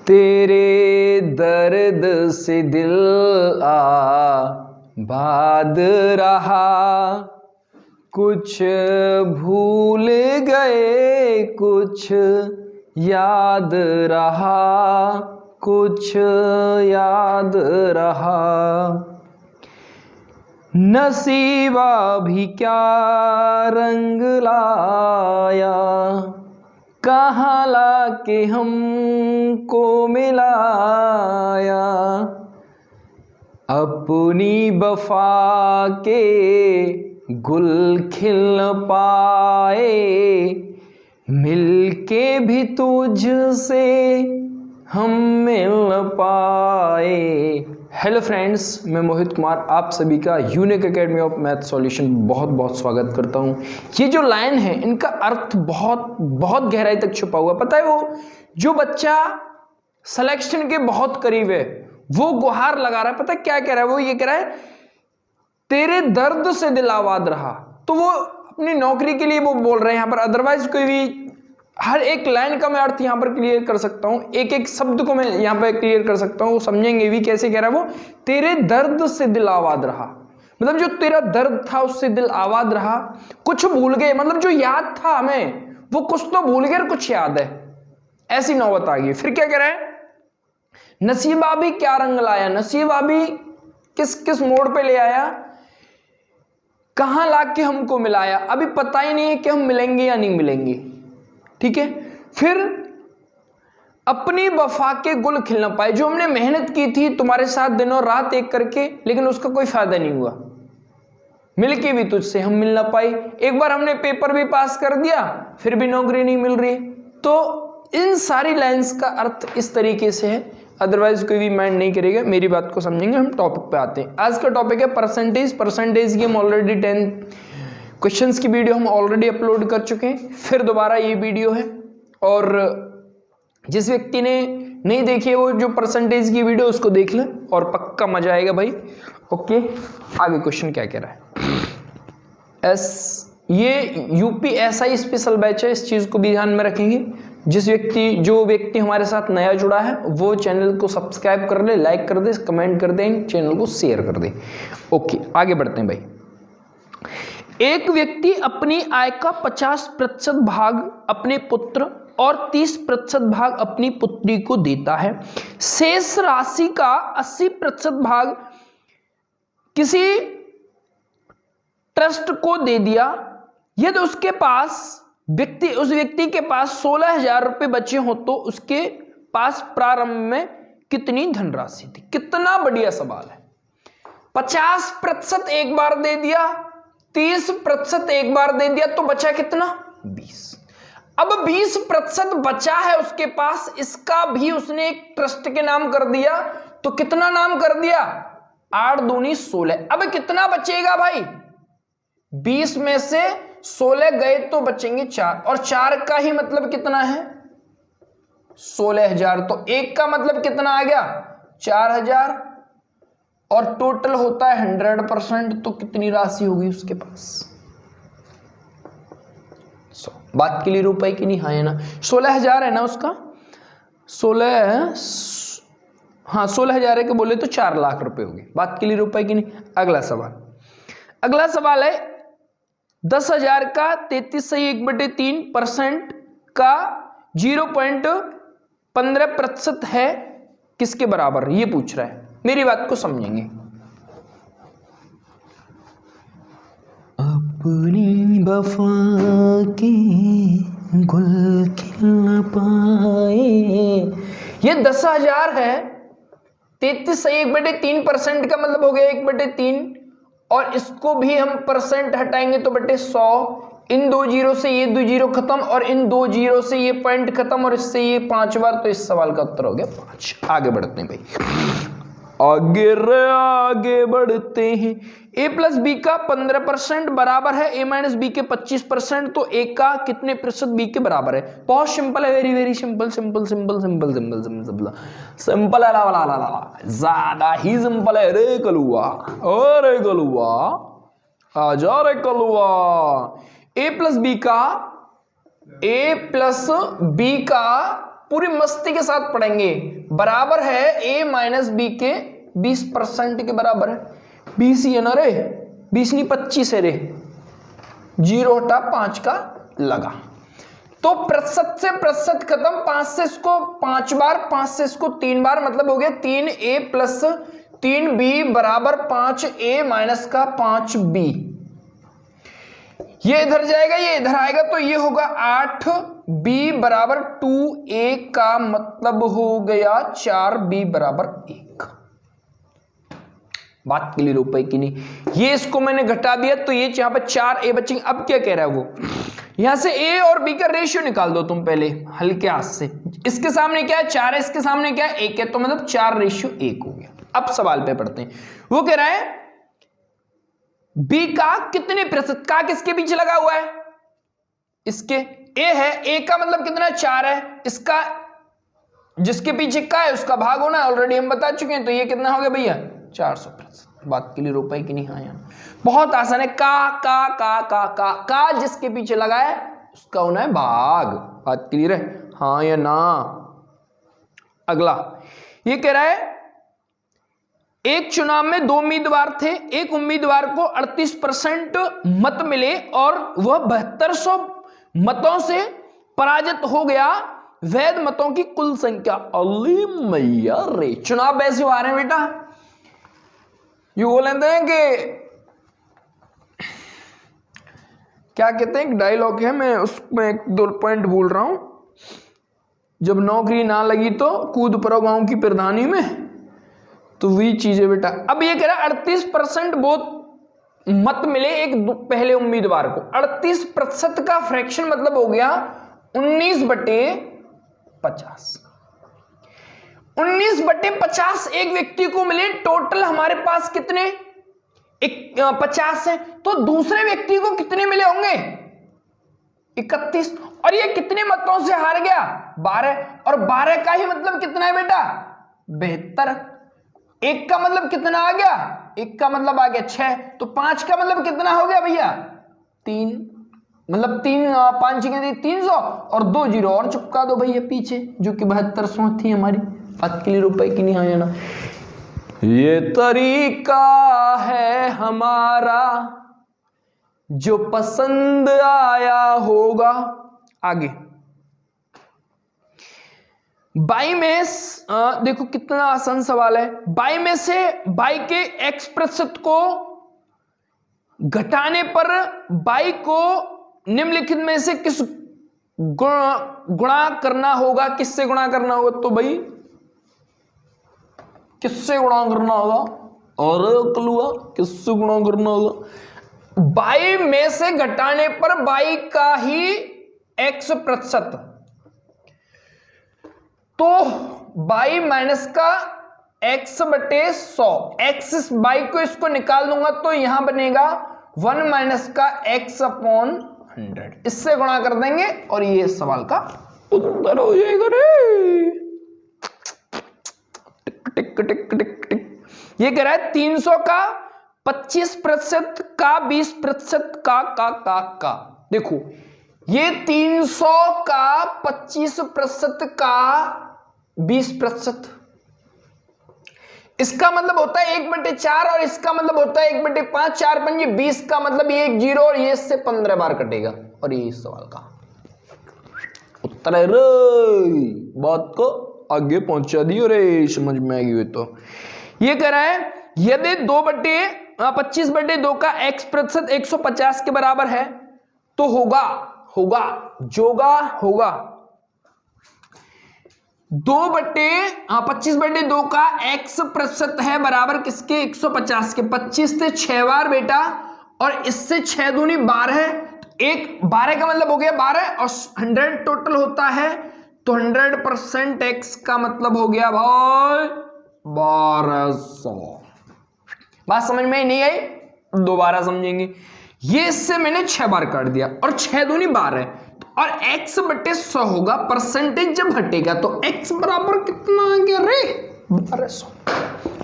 तेरे दर्द से दिल आबाद रहा, कुछ भूल गए कुछ याद रहा, कुछ याद रहा। नसीबा भी क्या रंग लाया, कहाँ लाके हमको मिलाया। अपनी वफा के गुल खिल न पाए, मिलके भी तुझसे हम मिल न पाए। हेलो फ्रेंड्स, मैं मोहित कुमार आप सभी का unique academy of math solution बहुत बहुत स्वागत करता हूँ। ये जो लाइन है इनका अर्थ बहुत बहुत गहराई तक छुपा हुआ। पता है, वो जो बच्चा सिलेक्शन के बहुत करीब है वो गुहार लगा रहा है। पता है क्या कह रहा है? वो ये कह रहा है तेरे दर्द से दिल आबाद रहा। तो वो अपनी नौकरी के लिए वो बोल रहे हैं यहाँ पर। अदरवाइज कोई भी हर एक लाइन का मैं अर्थ यहाँ पर क्लियर कर सकता हूँ, एक एक शब्द को मैं यहाँ पर क्लियर कर सकता हूँ, वो समझेंगे भी। कैसे कह रहा है वो? तेरे दर्द से दिल आबाद रहा, मतलब जो तेरा दर्द था उससे दिल आबाद रहा। कुछ भूल गए, मतलब जो याद था हमें वो कुछ तो भूल गए और कुछ याद है, ऐसी नौबत आ गई। फिर क्या कह रहा है? नसीबा भी क्या रंग लाया, नसीबा भी किस किस मोड़ पे ले आया, कहां लाके हमको मिलाया। अभी पता ही नहीं है कि हम मिलेंगे या नहीं मिलेंगे, ठीक है। फिर अपनी वफा के गुल खिल न पाए, जो हमने मेहनत की थी तुम्हारे साथ दिनों रात एक करके, लेकिन उसका कोई फायदा नहीं हुआ, मिलके भी तुझसे हम मिल ना पाए। एक बार हमने पेपर भी पास कर दिया फिर भी नौकरी नहीं मिल रही। तो इन सारी लाइंस का अर्थ इस तरीके से है, अदरवाइज कोई भी माइंड नहीं करेगा। मेरी बात को समझेंगे। हम टॉपिक पे आते हैं। आज का टॉपिक है परसेंटेज। परसेंटेज की हम ऑलरेडी 10 क्वेश्चंस की वीडियो हम ऑलरेडी अपलोड कर चुके हैं, फिर दोबारा ये वीडियो है। और जिस व्यक्ति ने नहीं देखी है वो जो परसेंटेज की वीडियो उसको देख ले और पक्का मजा आएगा भाई। ओके, आगे क्वेश्चन क्या कह रहा है? ये यूपीएसआई स्पेशल बैच है, इस चीज को भी ध्यान में रखेंगे। जो व्यक्ति हमारे साथ नया जुड़ा है वो चैनल को सब्सक्राइब कर ले, लाइक कर दे, कमेंट कर दे, चैनल को शेयर कर दे। ओके, आगे बढ़ते हैं भाई। एक व्यक्ति अपनी आय का 50% भाग अपने पुत्र और 30% भाग अपनी पुत्री को देता है। शेष राशि का 80% भाग किसी ट्रस्ट को दे दिया। यदि उस व्यक्ति के पास 16,000 रुपए बचे हो तो उसके पास प्रारंभ में कितनी धनराशि थी? कितना बढ़िया सवाल है। 50% एक बार दे दिया, 30% एक बार दे दिया, तो बचा कितना? 20। अब 20% बचा है उसके पास, इसका भी उसने एक ट्रस्ट के नाम कर दिया, तो कितना नाम कर दिया? 8 दूनी 16। अब कितना बचेगा भाई? 20 में से 16 गए तो बचेंगे 4, और 4 का ही मतलब कितना है? 16,000। तो एक का मतलब कितना आ गया? 4,000, और टोटल होता है 100%, तो कितनी राशि होगी उसके पास? बात क्लियर हो पाई कि नहीं? हाँ है ना? 16,000 है ना उसका? 16,000 है कि बोले तो 4 लाख रुपए हो गए। बात क्लियर हो पाई कि नहीं? अगला सवाल है 10,000 का 33 सही 1/3% का 0.15% है, किसके बराबर? ये पूछ रहा है। मेरी बात को समझेंगे। अपनी वफा के गुल खिल न पाए, ये 10,000 है। 33 सही 1/3% का मतलब हो गया 1/3, और इसको भी हम परसेंट हटाएंगे तो बटे 100। इन 2 जीरो से ये 2 जीरो खत्म, और इन 2 जीरो से ये पॉइंट खत्म, और इससे ये 5 बार, तो इस सवाल का उत्तर हो गया 5। आगे बढ़ते हैं भाई, आगे बढ़ते हैं। a प्लस बी का 15% बराबर है a माइनस बी के 25%, तो a का कितने प्रतिशत b के बराबर है? बहुत सिंपल है, very very simple simple simple simple simple simple simple है, ज्यादा ही सिंपल है। रे कलुआ, अरे कलुआ आजा रे कलुआ। a प्लस बी का पूरी मस्ती के साथ पढ़ेंगे। बराबर है a माइनस बी के 20% के बराबर है। 20 ही है ना रे, 20 नहीं 25 है रे, 0 हटा 5 का लगा, तो प्रतिशत से प्रतिशत खत्म। 5 से इसको 5 बार, 5 से इसको 3 बार, मतलब हो गया 3a प्लस 3b बराबर 5a माइनस का 5b। ये इधर जाएगा, ये इधर आएगा, तो ये होगा 8b बराबर 2a का मतलब हो गया 4b बराबर 1। बात क्लियर हो पाई कि नहीं? ये इसको मैंने घटा दिया तो ये यहां पर 4a बचेंगे। अब क्या कह रहा है वो, यहां से a और b का रेशियो निकाल दो तुम पहले हल्के हाथ से। इसके सामने क्या है 4 है, इसके सामने क्या है 1 है, तो मतलब 4:1 हो गया। अब सवाल पे पढ़ते हैं। वो कह रहा है b का कितने प्रतिशत का किसके पीछे लगा हुआ है, इसके a है, a का मतलब कितना 4 है, इसका जिसके पीछे का है उसका भाग होना है, ऑलरेडी हम बता चुके हैं, तो ये कितना हो गया भैया 400%। बात क्लियर हो पाई कि नहीं? हाँ यार बहुत आसान है। का जिसके पीछे लगा है उसका होना है भाग। बात क्लियर है? हाँ या ना? अगला ये कह रहा है एक चुनाव में 2 उम्मीदवार थे, एक उम्मीदवार को 38% मत मिले और वह 7200 मतों से पराजित हो गया। वैध मतों की कुल संख्या। अली मैया रे, चुनाव वैसे हो रहे हैं बेटा, ये वो लेते हैं कि क्या कहते हैं, एक डायलॉग है, मैं उसमें 1-2 पॉइंट भूल रहा हूं। जब नौकरी ना लगी तो कूद पड़ो गांव की प्रधानी में, तो वही चीज है बेटा। अब ये कह रहा है 38% बहुत मत मिले एक पहले उम्मीदवार को। 38% का फ्रैक्शन मतलब हो गया 19/50। 19/50 एक व्यक्ति को मिले। टोटल हमारे पास कितने 50 है, तो दूसरे व्यक्ति को कितने मिले होंगे 31। और ये कितने मतों से हार गया 12, और 12 का ही मतलब कितना है बेटा 72। 1 का मतलब कितना आ गया, 1 का मतलब आ गया 6, तो 5 का मतलब कितना हो गया भैया 3, मतलब 5 की 300 और 2 0 और चुपका दो भैया पीछे, जो कि 7200 थी हमारी। बात के लिए रुपए की नहीं आया ना। ये तरीका है हमारा जो पसंद आया होगा। आगे 22 में देखो कितना आसान सवाल है। 22 में से 22 के x% को घटाने पर 22 को निम्नलिखित में से किस गुणा करना होगा? किससे गुणा करना होगा? तो भाई किससे गुणा करना होगा? और कलुआ किससे गुणा करना होगा? 22 में से घटाने पर 22 का ही x%, तो 22 माइनस का x/100। x 22 को इसको निकाल दूंगा तो यहां बनेगा 1 माइनस का x/100। इससे गुणा कर देंगे और ये सवाल का उत्तर हो जाएगा रे। टिक टिक टिक टिक टिक। ये कह रहा है 300 का 25% का 20% का। देखो ये 300 का 25% का 20%, इसका मतलब होता है 1/4 और इसका मतलब होता है 1/5। 4 पंजे 20 का मतलब ये 1 0 और ये इससे 15 बार कटेगा और ये इस सवाल का उत्तर है रे। बात को आगे पहुंचा दी रे, समझ में आ गई। तो ये कह रहा है यदि 25/2 का x% 150 के बराबर है तो होगा 25/2 का x% है बराबर किसके 150 के। 25 से 6 बार बेटा और इससे 6 दूनी 12 है। एक 12 का मतलब हो गया 12 और 100 टोटल होता है, तो 100% x का मतलब हो गया भाई 1200। बात समझ में नहीं आई? दोबारा समझेंगे। ये इससे मैंने 6 बार काट दिया और 6 दूनी 12 और x/100 होगा। परसेंटेज जब हटेगा तो x बराबर कितना आ गया रे 1200।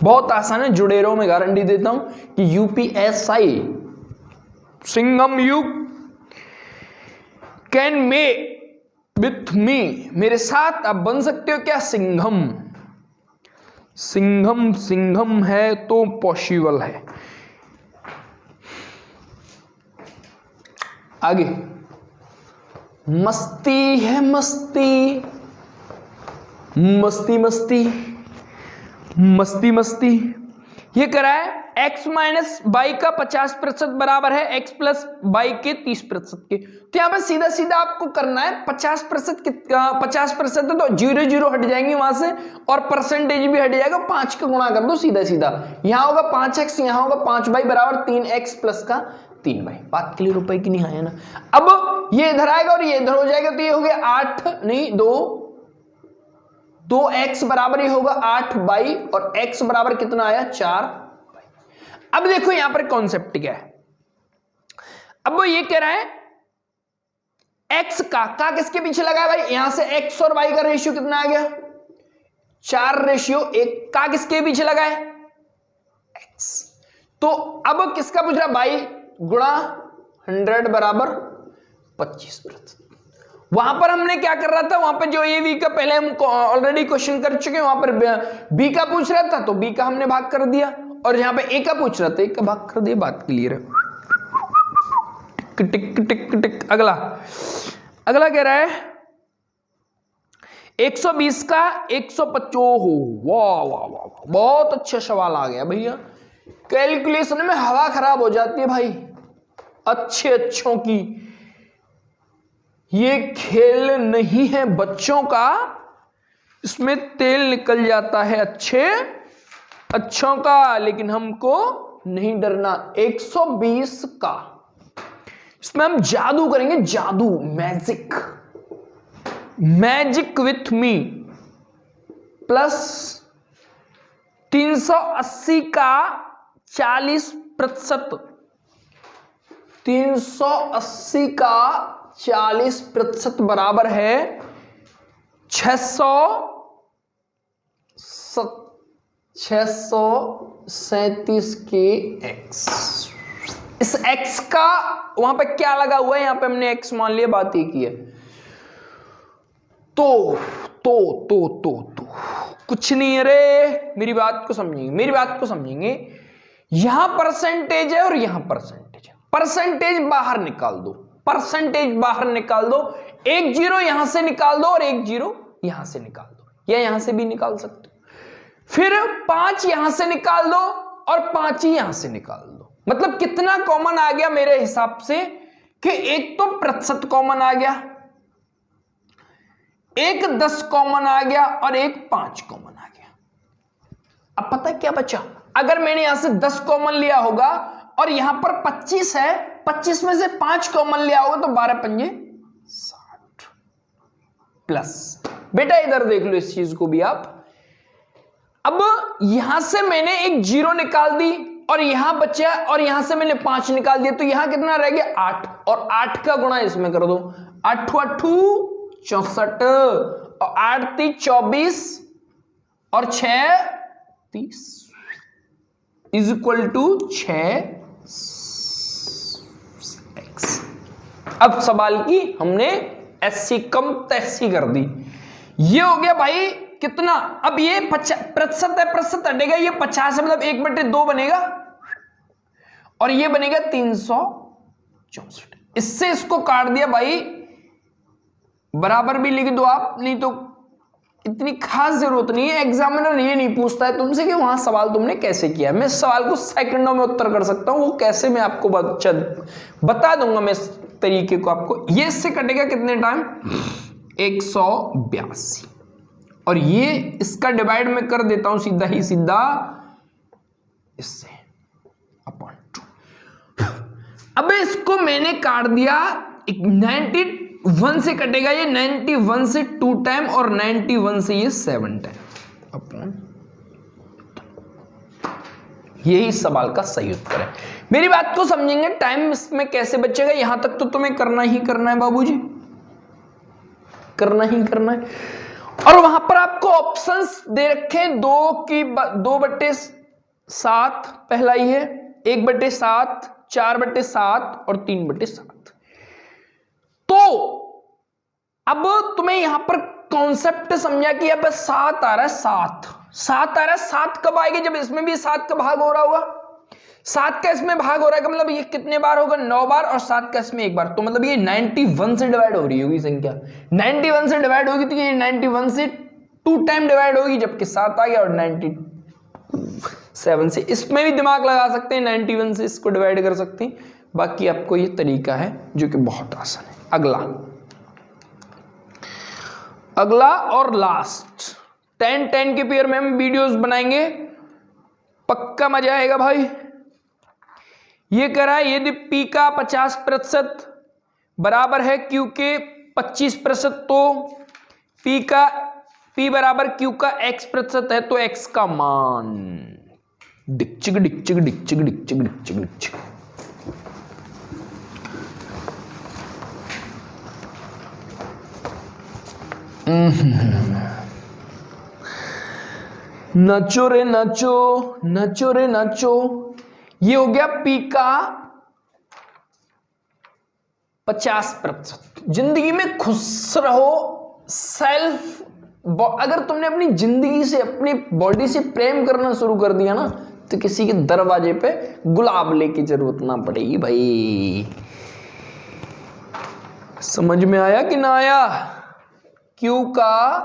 बहुत आसान है, जुड़े रहो, मैं गारंटी देता हूं कि UPSI Singham you can may with me, मेरे साथ आप बन सकते हो क्या? सिंघम। सिंघम सिंघम है तो पॉसिबल है। आगे मस्ती है मस्ती, मस्ती मस्ती मस्ती मस्ती। ये करा है x माइनस बाई का 50% बराबर है x प्लस बाई के 30% के। तो यहां पर सीधा सीधा आपको करना है 50% 50% तो 0 0 हट जाएंगे वहां से, और परसेंटेज भी हट जाएगा, 5 का गुणा कर दो सीधा सीधा। यहां होगा 5x, यहां होगा 5 बाई बराबर 3x प्लस का 3 बाई। बात के लिए रुपए की नहीं है ना। अब ये इधर आएगा और ये इधर हो जाएगा, तो ये हो गया 8 नहीं 2x बराबर ये होगा 8 बाई, और x बराबर कितना आया 4 बाई। अब देखो यहां पर कॉन्सेप्ट क्या है। अब वो ये कह रहा है x का किसके पीछे लगा है भाई? यहां से x और y का रेशियो कितना आ गया 4:1। का किसके पीछे लगा है? x। तो अब किसका पूछ रहा? y गुणा 100 बराबर 25%। वहां पर हमने क्या कर रहा था, वहां पर जो ए वी का पहले हम ऑलरेडी क्वेश्चन कर चुके हैं, वहां पर बी का पूछ रहा था तो बी का हमने भाग कर दिया, और यहां पे ए का पूछ रहा था ए का भाग कर दिया। बात क्लियर है? टिक टिक टिक टिक। अगला कह रहा है 120 का 150 हो। वाह वाह वाह, बहुत अच्छा सवाल आ गया भैया। कैलकुलेशन में हवा खराब हो जाती है भाई अच्छों की। ये खेल नहीं है बच्चों का, इसमें तेल निकल जाता है अच्छों का, लेकिन हमको नहीं डरना। 120 का इसमें हम जादू करेंगे, जादू, मैजिक विथ मी। प्लस 380 का 40%, 380 का 40% बराबर है 637 के x। इस x का वहां पे क्या लगा हुआ है? यहां पे हमने x मान लिया, बात ही की है। तो कुछ नहीं है रे, मेरी बात को समझेंगे। यहां परसेंटेज है और यहां परसेंटेज है। परसेंटेज बाहर निकाल दो, एक 0 यहां से निकाल दो और एक 0 यहां से निकाल दो, या यहां से भी निकाल सकते हो। फिर 5 यहां से निकाल दो और 5 ही यहां से निकाल दो। मतलब कितना कॉमन आ गया मेरे हिसाब से कि एक तो प्रतिशत कॉमन आ गया, एक 10 कॉमन आ गया और एक 5 कॉमन आ गया। अब पता है क्या बचा? अगर मैंने यहां से 10 कॉमन लिया होगा और यहां पर 25 है, 25 में से 5 कॉमन लिया होगा तो 12 पंजे 60 प्लस। बेटा इधर देख लो इस चीज को भी आप। अब यहां से मैंने एक 0 निकाल दी और यहां बचा, और यहां से मैंने 5 निकाल दिया, तो यहां कितना रह गया 8, और 8 का गुणा इसमें कर दो। 8 8 64 और 8 3 24 और 6 30 इज इक्वल टू 6x। अब सवाल की हमने ऐसी कम तैसी कर दी। ये हो गया भाई कितना? अब ये प्रतिशत है, प्रतिशत हटेगा, ये 50 है, मतलब 1/2 बनेगा, और ये बनेगा 364। इससे इसको काट दिया भाई, बराबर भी लिख दो आप, नहीं तो इतनी खास जरूरत नहीं है। एग्जामिनर ये नहीं पूछता है तुमसे कि वहां सवाल तुमने कैसे किया। मैं सवाल को सेकंडों में उत्तर कर सकता हूं, वो कैसे मैं आपको बता दूंगा मैं इस तरीके को आपको। ये इससे कटेगा कितने टाइम? 182, और ये इसका डिवाइड में कर देता हूं सीधा ही सीधा इससे अपॉन 2। अब इसको मैंने काट दिया, 91 से कटेगा ये, 91 से 2 टाइम और 91 से ये 7 टाइम अपॉन। यही सवाल का सही उत्तर है। मेरी बात को समझेंगे, टाइम इसमें कैसे बचेगा, यहां तक तो तुम्हें करना ही करना है बाबूजी, करना ही करना है। और वहां पर आपको ऑप्शंस दे रखे 2/7 पहला ही है, 1/7, 4/7 और 3/7। तो अब तुम्हें यहां पर कॉन्सेप्ट समझा कि अब 7 आ रहा है, 7 आ रहा है। 7 कब आएगा? जब इसमें भी 7 का भाग हो रहा होगा। 7 का इसमें भाग हो रहा है का मतलब ये कितने बार होगा? 9 बार, और 7 का इसमें 1 बार, तो मतलब ये 91 से डिवाइड हो रही होगी संख्या। 91 से डिवाइड होगी तो ये 91 से 2 टाइम डिवाइड होगी, जबकि 7 आ गया, और 97 से इसमें भी दिमाग लगा सकते हैं, 91 से इसको डिवाइड कर सकते हैं। बाकी आपको ये तरीका है जो कि बहुत आसान है। अगला और लास्ट 10-10 के पेयर में हम वीडियोस बनाएंगे, पक्का मजा आएगा भाई। ये कह रहा है यदि P का 50% बराबर है Q के 25%, तो P बराबर Q का X% है, तो X का मान डिक्चिक डिक्चिक डिक्चिक डिक्चिक डिक्चिक डिक्चिक। नचो रे नचो, नचो रे नचो। ये हो गया P का 50%। जिंदगी में खुश रहो, सेल्फ, अगर तुमने अपनी जिंदगी से, अपनी बॉडी से प्रेम करना शुरू कर दिया ना, तो किसी के दरवाजे पे गुलाब लेके जरूरत ना पड़ेगी भाई। समझ में आया कि ना आया? Q का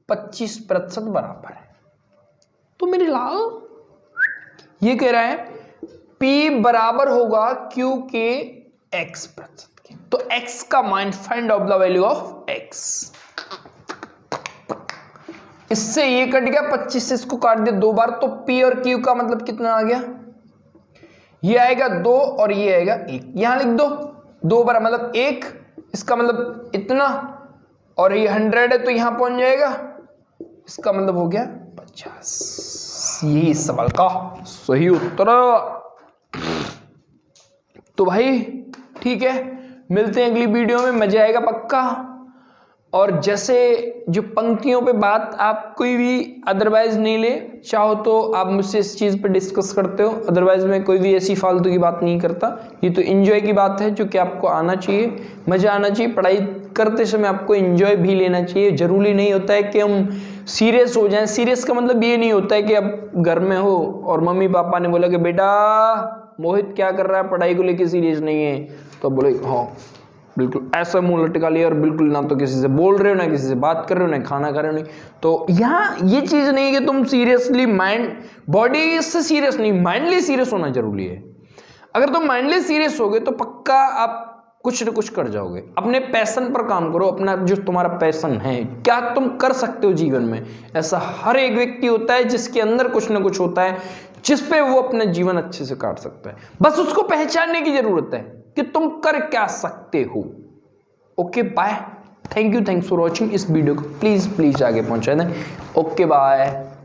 25% बराबर है, तो मेरे लाल ये कह रहा है P बराबर होगा Q के X% के, तो X का मान find out the value of X। इससे ये कट गया, 25 से इसको काट दिया 2 बार, तो P और Q का मतलब कितना आ गया? ये आएगा 2 और ये आएगा 1। यहां लिख दो 2 बार मतलब 1, इसका मतलब इतना, और ये 100 है तो यहां पहुंच जाएगा, इसका मतलब हो गया 50। यही सवाल का सही उत्तर। तो भाई ठीक है, मिलते हैं अगली वीडियो में, मजा आएगा पक्का। और जैसे जो पंक्तियों पे बात आप कोई भी अदरवाइज नहीं ले, चाहो तो आप मुझसे इस चीज़ पे डिस्कस करते हो, अदरवाइज मैं कोई भी ऐसी फालतू की बात नहीं करता। ये तो एंजॉय की बात है, जो कि आपको आना चाहिए, मज़ा आना चाहिए। पढ़ाई करते समय आपको एंजॉय भी लेना चाहिए। जरूरी नहीं होता है कि हम सीरियस हो जाएं। सीरियस का मतलब ये नहीं होता है कि अब घर में हो और मम्मी पापा ने बोला कि बेटा मोहित क्या कर रहा है, पढ़ाई को लेकर सीरियस नहीं है, तो बोले हाँ बिल्कुल, ऐसा मुंह लटका लिया और बिल्कुल ना तो किसी से बोल रहे हो, ना किसी से बात कर रहे हो, ना खाना खा रहे हो। नहीं तो यहाँ ये चीज़ नहीं कि तुम सीरियसली माइंड बॉडी से सीरियस नहीं, माइंडली सीरियस होना जरूरी है। अगर तुम माइंडली सीरियस होगे तो पक्का आप कुछ न कुछ कर जाओगे। अपने पैशन पर काम करो, अपना जो तुम्हारा पैशन है, क्या तुम कर सकते हो जीवन में। ऐसा हर एक व्यक्ति होता है जिसके अंदर कुछ न कुछ होता है जिस पे वो अपना जीवन अच्छे से काट सकता है। बस उसको पहचानने की जरूरत है कि तुम कर क्या सकते हो। Okay bye, thanks for watching. इस वीडियो को प्लीज आगे पहुंचा दें। Okay bye.